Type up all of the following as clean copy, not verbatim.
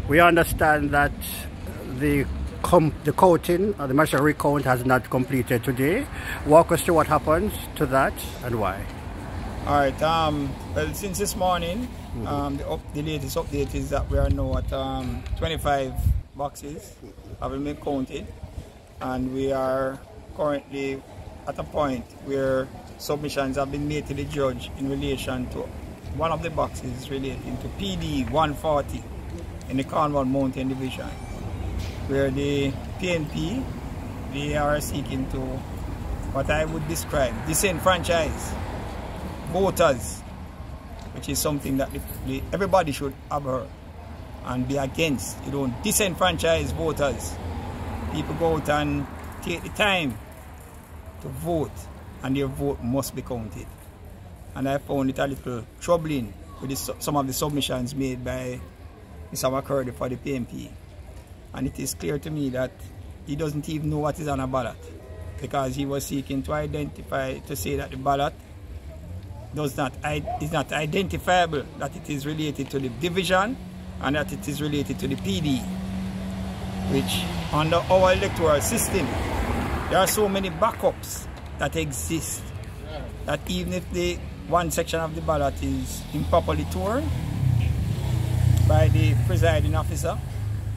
We understand that the counting, the Magisterial recount has not completed today. Walk us through what happens to that and why. All right. Well, since this morning, the latest update is that we are now at 25 boxes having been counted, and we are currently at a point where submissions have been made to the judge in relation to one of the boxes relating to PD 140 in the Cornwall Mountain Division, where the PNP, they are seeking to what I would describe disenfranchise voters, which is something that everybody should abhor and be against. You don't disenfranchise voters. People go out and take the time to vote, and their vote must be counted. And I found it a little troubling with some of the submissions made by Mr. McCurdy for the PNP. And it is clear to me that he doesn't even know what is on a ballot, because he was seeking to identify, to say that the ballot is not identifiable, that it is related to the division and that it is related to the PD, which under our electoral system, there are so many backups that exist that even if the one section of the ballot is improperly torn by the presiding officer,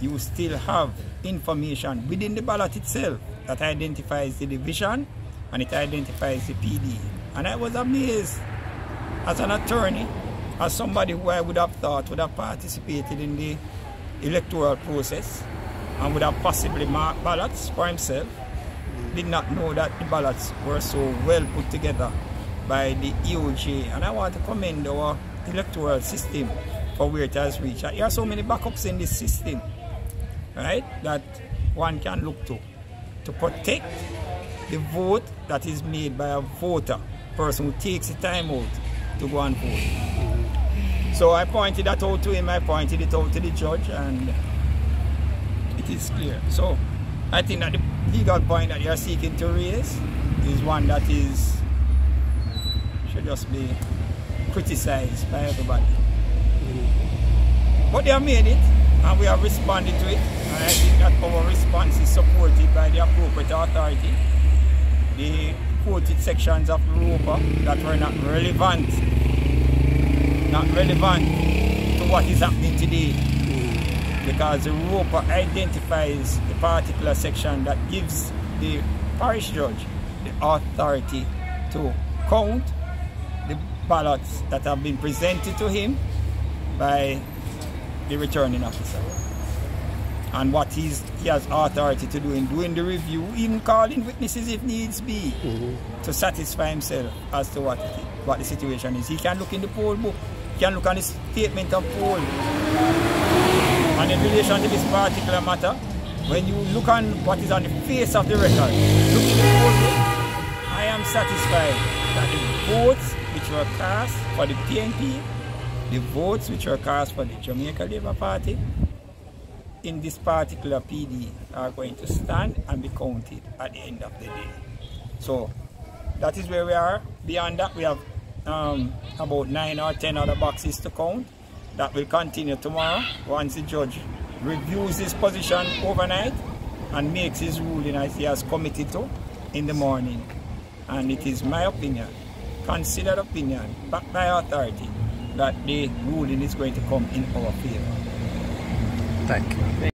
you still have information within the ballot itself that identifies the division and it identifies the PD. And I was amazed as an attorney, as somebody who I would have thought would have participated in the electoral process and would have possibly marked ballots for himself, did not know that the ballots were so well put together by the EOJ. And I want to commend our electoral system for where it has reached. There are so many backups in this system, right, that one can look to protect the vote that is made by a voter, person who takes the time out to go and vote. So I pointed that out to him, I pointed it out to the judge, and it is clear. So I think that the legal point that you are seeking to raise is one that should just be criticized by everybody. But they have made it, and we have responded to it, and I think that our response is supported by the appropriate authority. The quoted sections of ROPA that were not relevant to what is happening today, because the ROPA identifies the particular section that gives the parish judge the authority to count the ballots that have been presented to him by the returning officer, and what he has authority to do in doing the review, even calling witnesses if needs be, to satisfy himself as to what the situation is. He can look in the poll book, he can look on the statement of poll. And in relation to this particular matter, when you look on what is on the face of the record, look in the poll book, I am satisfied that the votes which were cast for the PNP, the votes which were cast for the Jamaica Labour Party in this particular PD are going to stand and be counted at the end of the day. So that is where we are. Beyond that, we have about 9 or 10 other boxes to count. That will continue tomorrow once the judge reviews his position overnight and makes his ruling as he has committed to in the morning. And it is my opinion, considered opinion, backed by authority, that the ruling is going to come in our favor. Thank you.